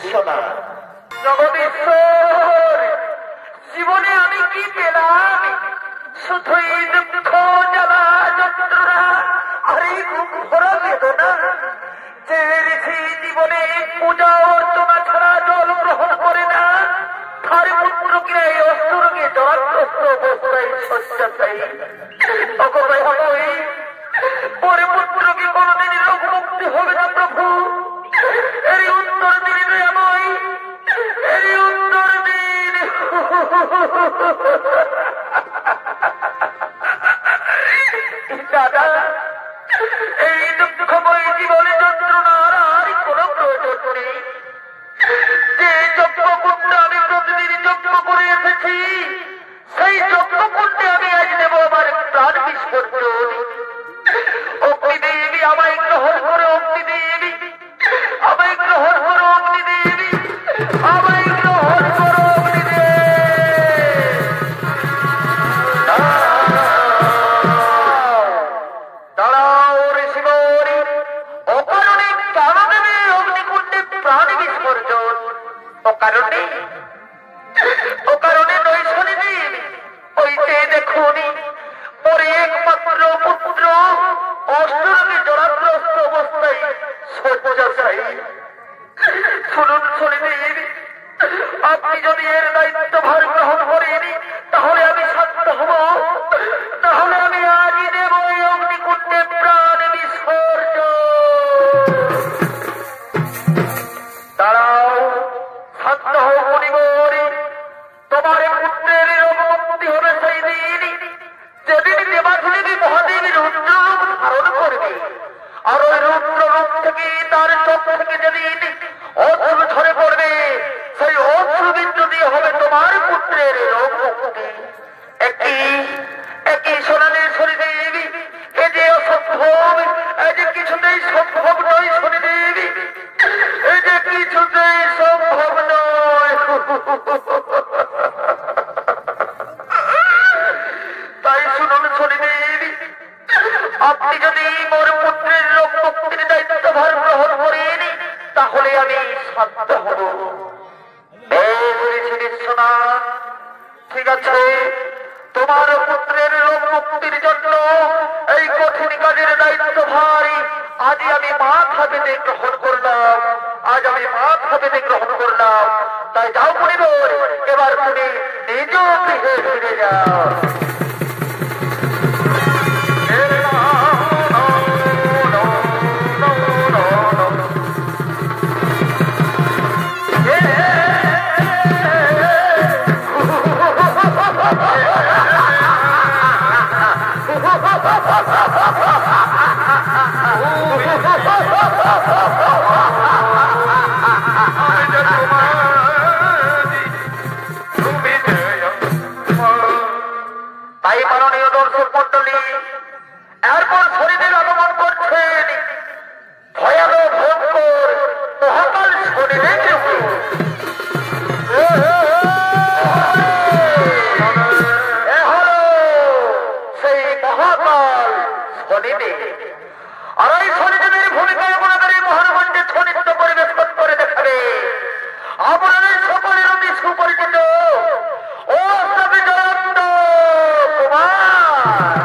বিশ্বনাথ। জগদীশ্বর, জীবনে আমি কি পেলাম? শুধুই দুঃখ, জ্বালা, যন্ত্রণা আর এই বুক ভরা বেদনা। যে ঋষি জীবনে পূজা অর্চনা ছাড়া জল গ্রহণ করে না, তার পুত্রকে অস্ত্রকে জলাগ্রস্ত অবস্থায় শয্যাশায়ী। পরে পুত্রকে কোনদিন রোগ মুক্তি হবে না প্রভু। এর উত্তর দিন দয়াময়, এর উত্তর দিন। দাদা, এই দুঃখময় জীবনে যন্ত্রণার আর কোন প্রয়োজন নেই। যে যজ্ঞকুণ্ডে আমি প্রতিদিন যজ্ঞ করে এসেছি, সেই যজ্ঞকুণ্ডে আমি আজ নেব আমার প্রাণ বিসর্জন। অগ্নিদেবী আমায় গ্রহণ করে, অগ্নিদেবী আমায় গ্রহণ করো, অগ্নিদেবী আমায় গ্রহণ করো, অগ্নিদেবী। দাঁড়াও ঋষিগণ, অকারণে কেন দেবে অগ্নিকুণ্ডে প্রাণ বিসর্জন? অকারণে নয় শনিদেব। ওই যে দেখুন, পরে একমাত্র পুত্র অস্ত্রকে জলাগ্রস্ত অবস্থায় শয্যাশায়ী। শুনুন শনিদেব, আপনি যদি এর দায়িত্বভার গ্রহণ করেন, তাহলে আমি শান্ত হব, তাহলে আমি আজই দেব এই অগ্নিকুণ্ডে প্রাণ বিসর্জন। দাঁড়াও, শান্ত হও মণিবর। তোমার পুত্রের রোগ মুক্তি হবে সেই দিন, যেদিন দেবাদেবী মহাদেবী রুদ্ররূপ ধারণ করবে। আর ওই রুদ্ররূপ থেকে, তার চোখ থেকে যেদিন অশ্রু ঝরে পড়বে, সেই অশ্রু বিন্দু দিয়ে হবে তোমার পুত্রের রোগ মুক্তি। একই শোনালে শনিদেবী, এ যে অসম্ভব, এ যে কিছুতেই সম্ভব নয় শনিদেবী, এ যে কিছুতেই সম্ভব নয়। তাই শুনুন শনিদেবী, আপনি যদি মোর পুত্রের রোগ মুক্তির দায়িত্বভার গ্রহণ করেন, তাহলে আমি শান্ত হব। বিশ্বনাথ, ঠিক আছে, তোমার পুত্রের রোগ মুক্তির জন্য এই কঠিন কাজের দায়িত্বভার আজই আমি মাথা পেতে গ্রহণ করলাম, আজ আমি মাথা পেতে গ্রহণ করলাম। তাই যাও পরিবার, এবার তুমি নিজ গৃহে ফিরে যাও। তাই মাননীয় দর্শক মন্ডলী, এরপর শরীরের আগমন করছেন ভয়ানক ভয়ঙ্কর মহাকাল শনিদেব। সেই মহাকাল শনিদেব, আর ওই শনিদেবের ভূমিকায় আপনাদের এই মহানগঞ্জে ছনিত্য পরিবেশন করে দেখাবে আপনাদের সকলের অতি সুপরিচিত ও জয়ন্ত কুমার।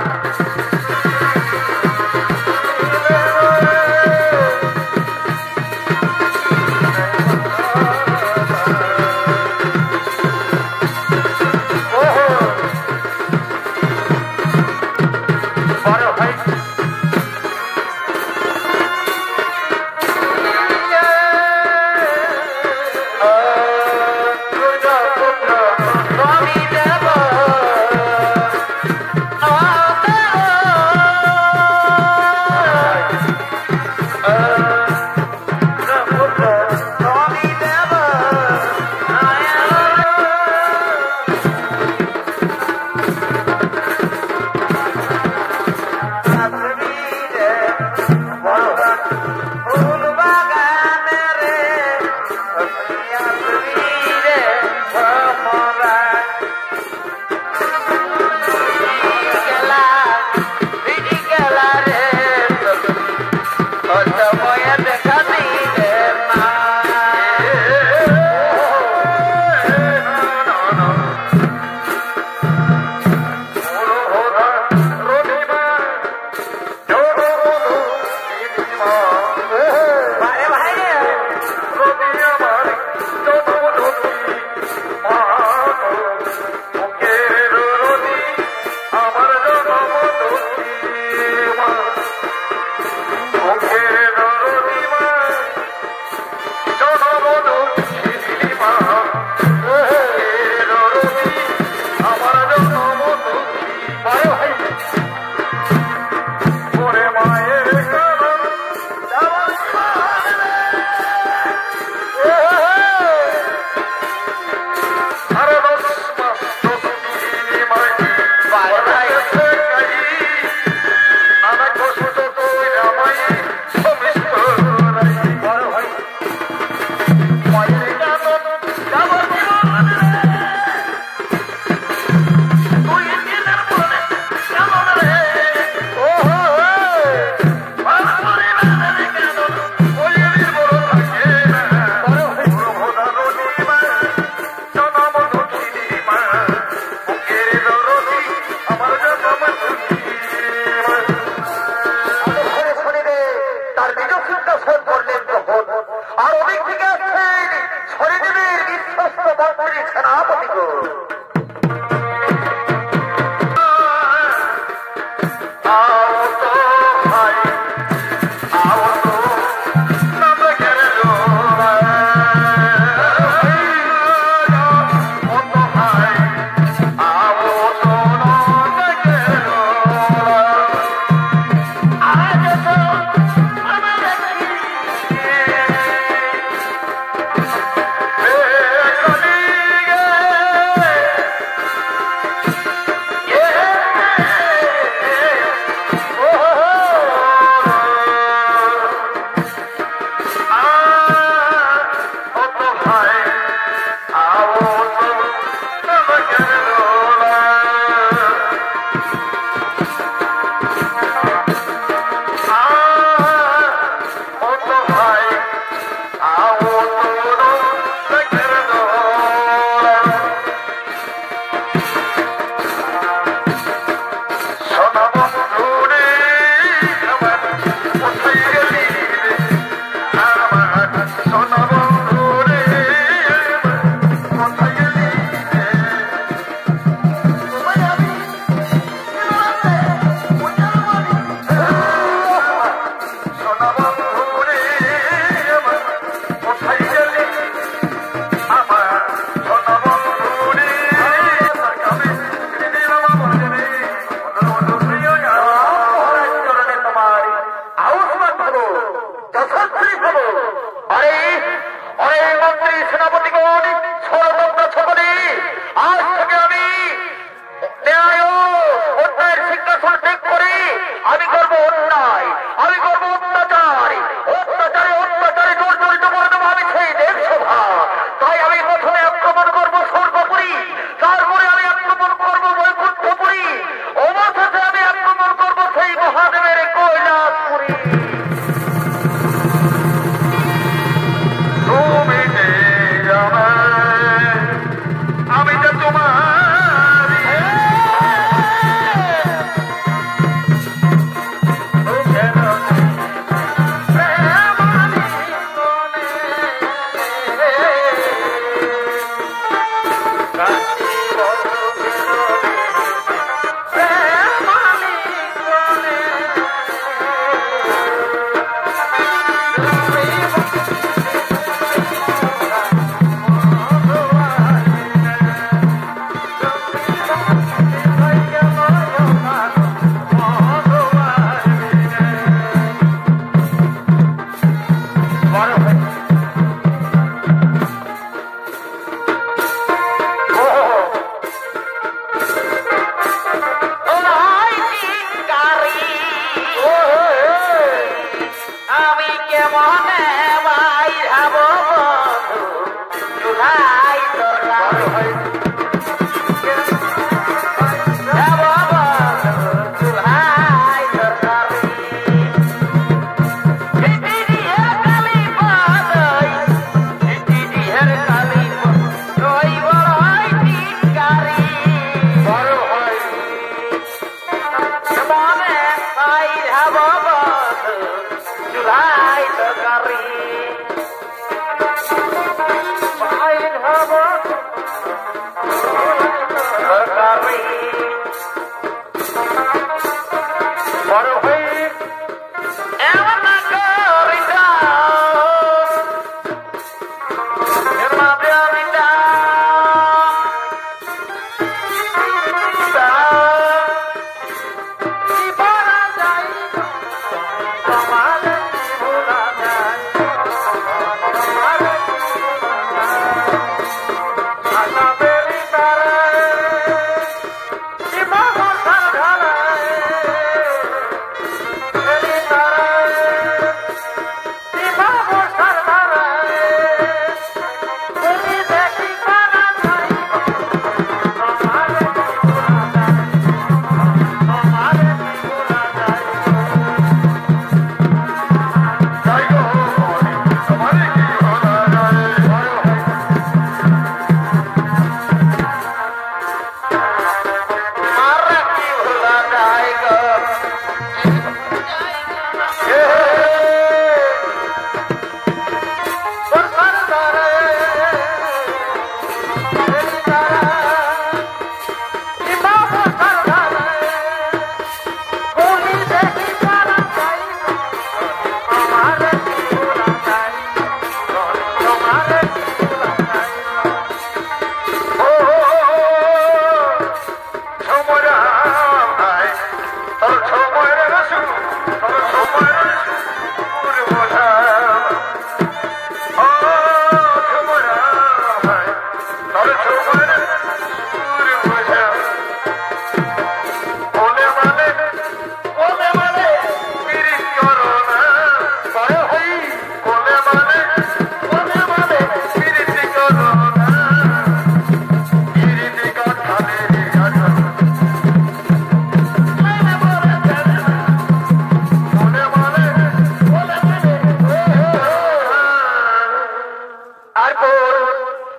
আর ওদিক থেকে আসছেন শরীরের বিশ্বস্ত মন্ত্রী সেনাপতিগণ।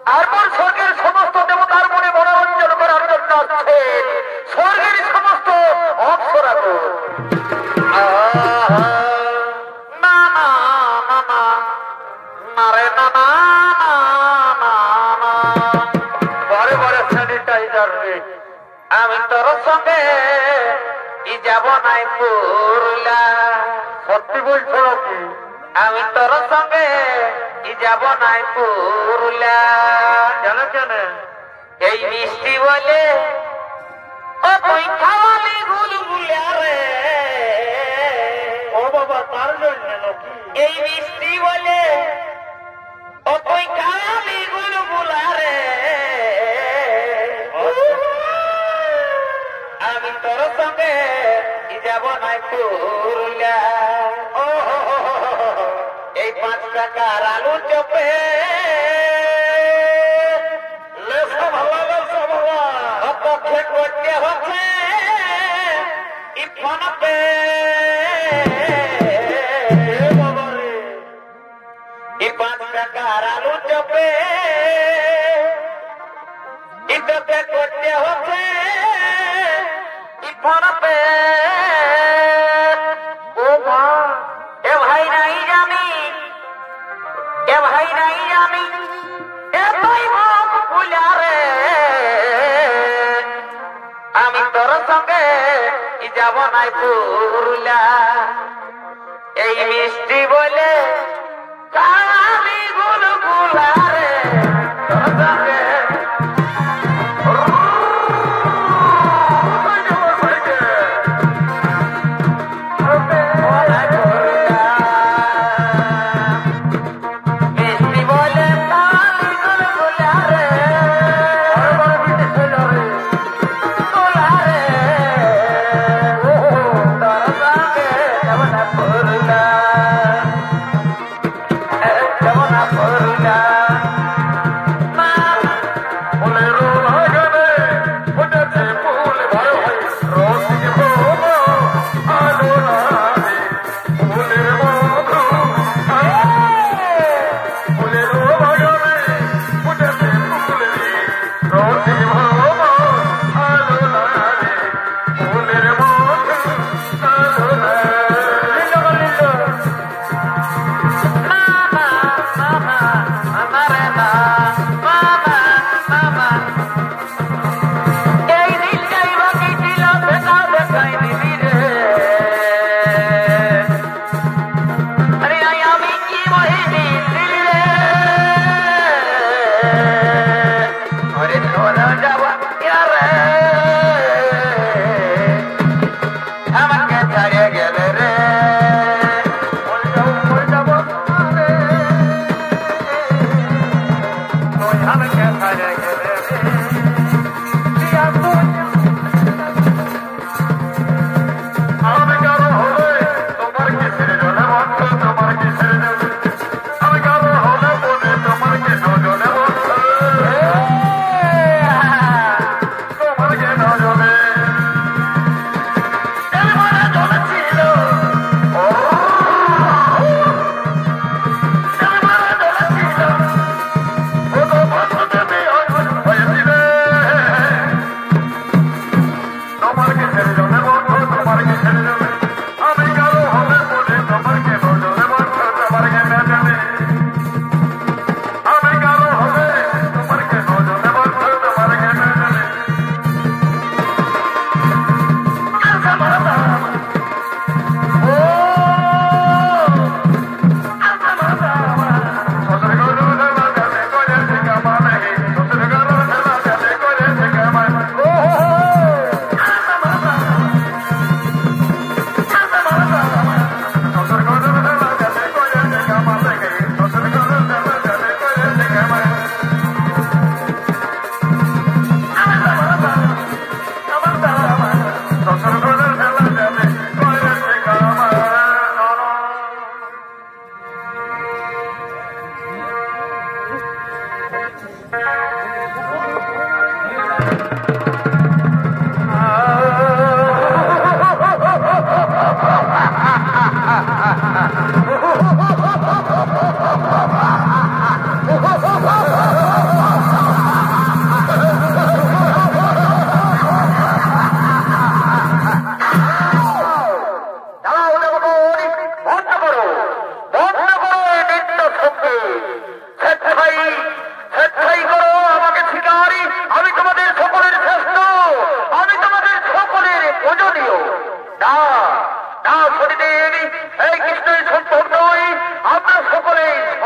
তারপর স্বর্গের সমস্ত দেবতার মনে মনোরঞ্জন করার জন্য আসছেন স্বর্গের সমস্ত অপ্সরাগণ। না না না না না রে না না না না বড় বড় স্যানিটাইজার রে আমি তোর সঙ্গে ই যাব নাই পুরুলা। সত্যি বলছো নাকি? আমি তোর সঙ্গে ই যাব নাই পুরুলা। কেন কেন? এই মিষ্টি বলে ও তুই খাওয়ালি গুলগুলা রে। ও বাবা তার জন্য নাকি? এই মিষ্টি বলে ও তুই খাওয়ালি গুলগুলা রে। আমি তোর সঙ্গে যাব নাই পুরুলিয়া। এই 5 টাকার আলু চপে পক্ষে করতে হচ্ছে ই ফোন পে। এই 5 টাকার আলু চপে ইটাতে করতে হচ্ছে ফোন পে। ও মা এ ভাই নাই জানি এ ভাই নাই জানি এ তুই মুখ খুলা রে। আমি তোর সঙ্গে যাব নাই পুরুলা। এই মিষ্টি বলে কালি গুলগুলা রে তোর সঙ্গে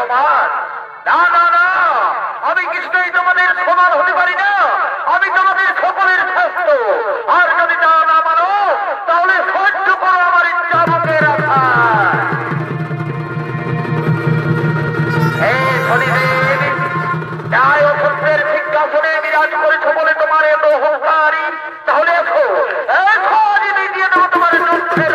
সমান? না না না, আমি কিছুতেই তোমাদের সমান হতে পারি না। আমি তোমাদের সকলের শ্রেষ্ঠ। আর যদি তা না মানো তাহলে সহ্য করো আমার ইচ্ছা বুকে রাখা। তাই অসত্যের সিংহাসনে বিরাজ করেছ বলে তোমার এত অহংকারী। তাহলে এসো এসো, আমি দিয়ে দেবো তোমার যুদ্ধের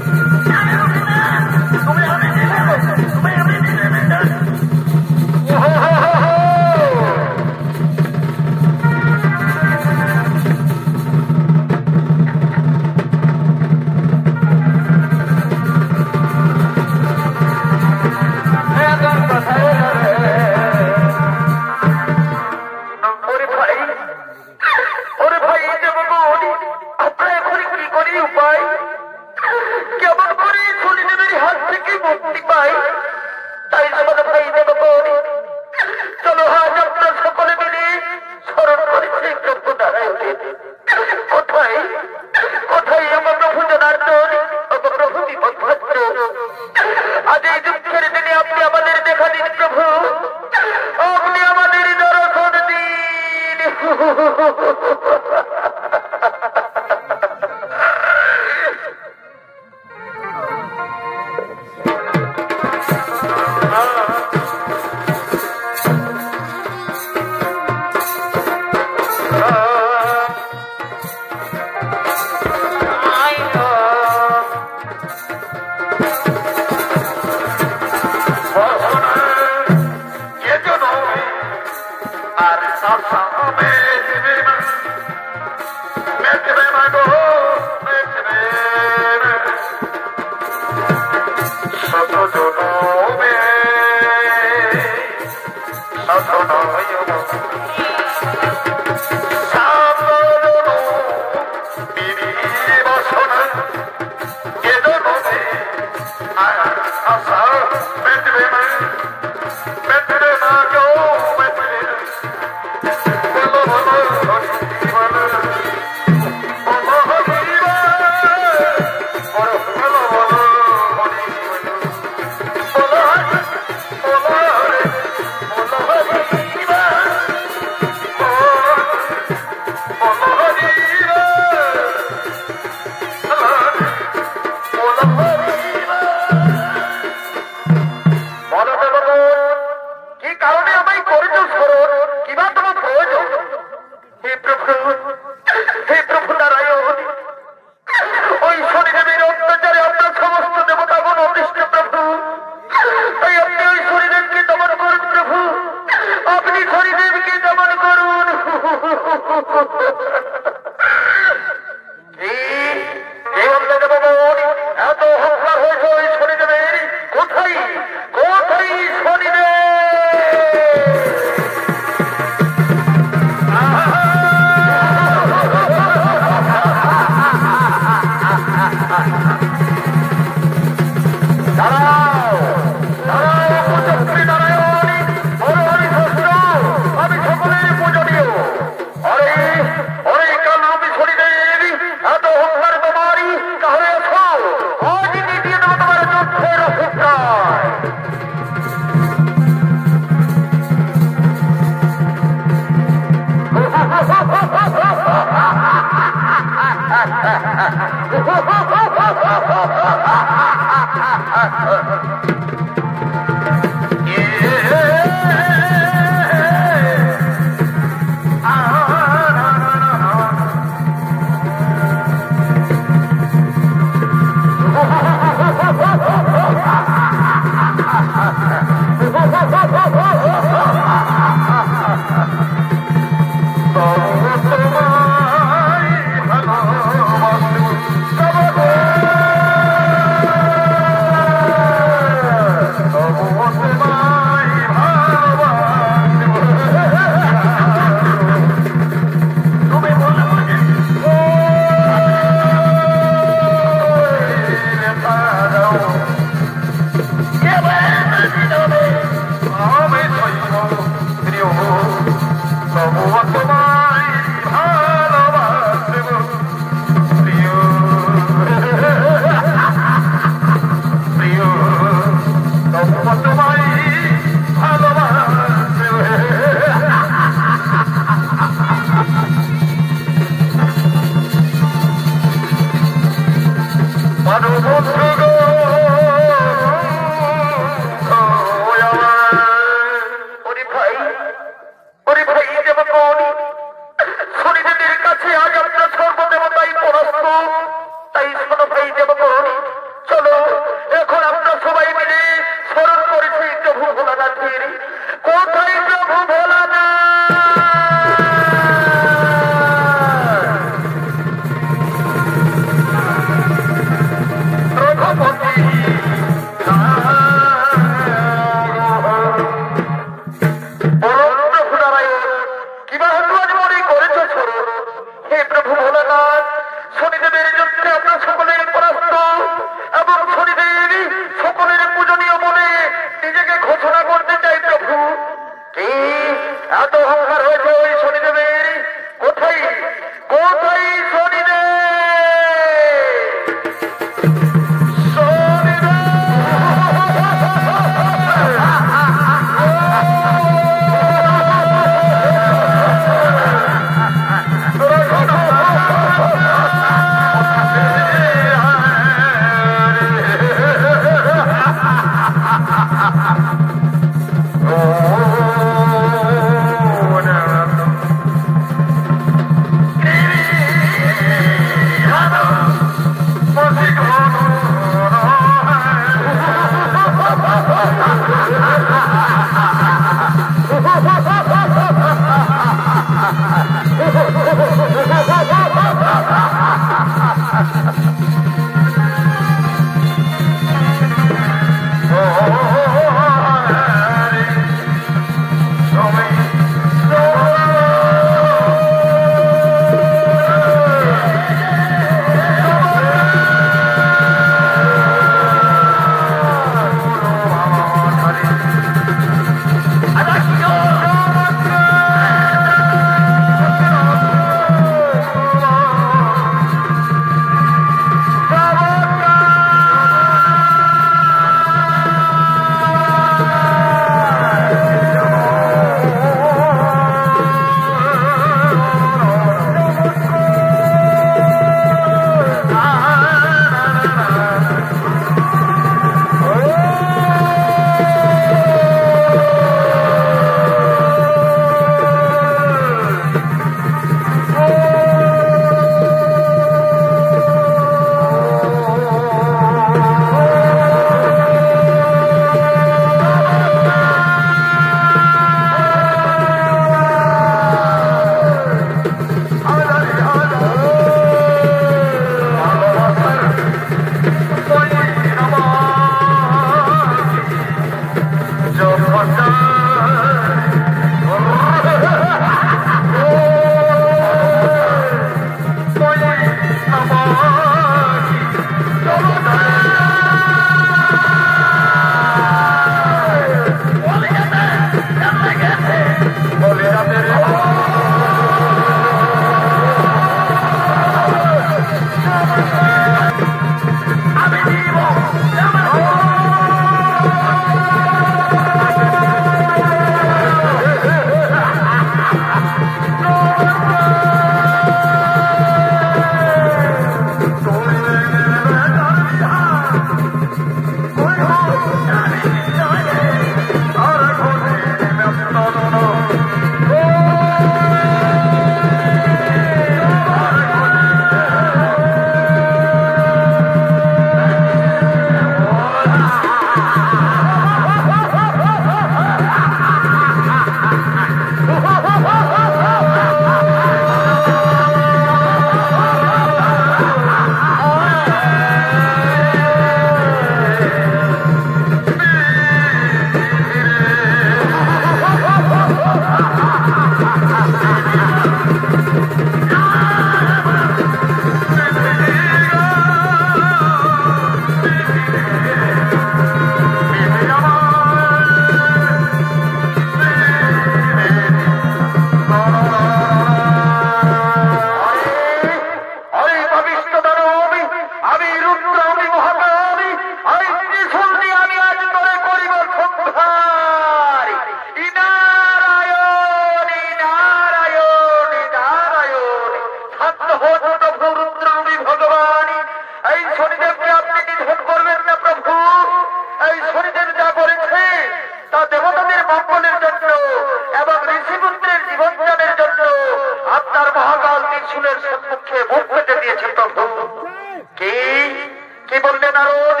বললেন নারদ,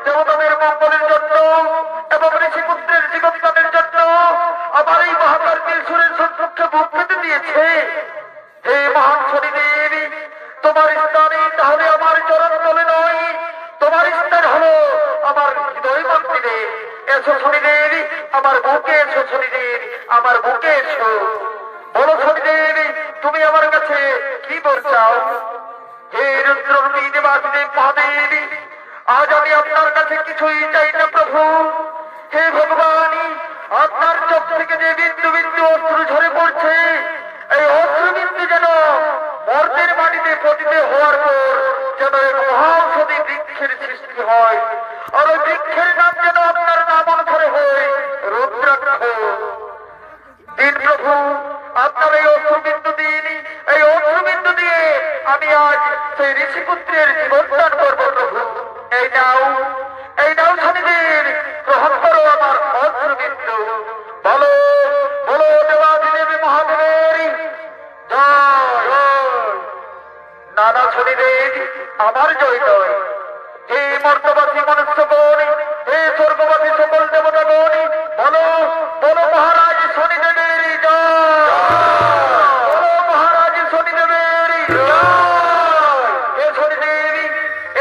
দেবতাদের মঙ্গলের জন্য এবং ঋষিপুত্রের জীবনদানের জন্য আমার এই মহাকার ত্রিশূলের সম্মুখে বুক পেতে দিয়েছে। হে মহান শনিদেব, তোমার স্থানে তাহলে আমার চরণ তলে নয়, তোমার স্থান হলো আমার হৃদয় মন্দিরে। এসো শনিদেব, আমার বুকে এসো শনিদেব, আমার বুকে এসো। বলো শনিদেব, তুমি আমার কাছে কি বলছাও? হে রুদ্ররূপী দেবাদিদেব মহাদেব, আজ আমি আপনার কাছে কিছুই চাই না প্রভু। হে ভগবান, আপনার চোখ থেকে যে বিন্দু বিন্দু অশ্রু ঝরে পড়ছে, এই অশ্রু বিন্দু যেন মর্তের মাটিতে পতিত হওয়ার পর যেন এক মহাঔষধি বৃক্ষের সৃষ্টি হয়, আর ওই বৃক্ষের নাম যেন আপনার নাম অনুসারে হয় রুদ্রাক্ষ। দিন প্রভু, আপনার এই অশ্রুবিন্দু দিন, এই অশ্রুবিন্দু দিয়ে আমি আজ সেই ঋষিপুত্রের জীবনদান করবো প্রভু। এই নাও শনিদেব, গ্রহণ করো আমার অশ্রুবিন্দু। বলো বলো দেবাদিদেব মহাদেবের জয়। নানা শনিদেব, আমার জয় নয়। হে মর্তবাসী মনুষ্যগণ, হে স্বর্গবাসী সকল দেবতাগণ, বলো বলো মহারাজ শনিদেবের জয়। বলো মহারাজ শনিদেবের জয়। হে শনিদেব,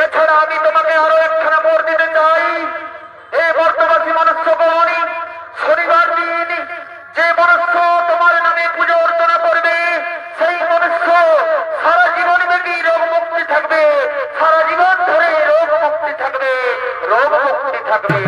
এছাড়া আমি তোমাকে আরো একখানা বর দিতে চাই। হে মর্তবাসী মনুষ্যগণ, শনিবার দিন যে মনুষ্য তোমার নামে পুজো অর্চনা করবে, সেই মনুষ্য সারা জীবন ব্যাপী রোগ মুক্তি থাকবে, সারা জীবন ধরে রোগ মুক্তি থাকবে, রোগ মুক্তি থাকবে।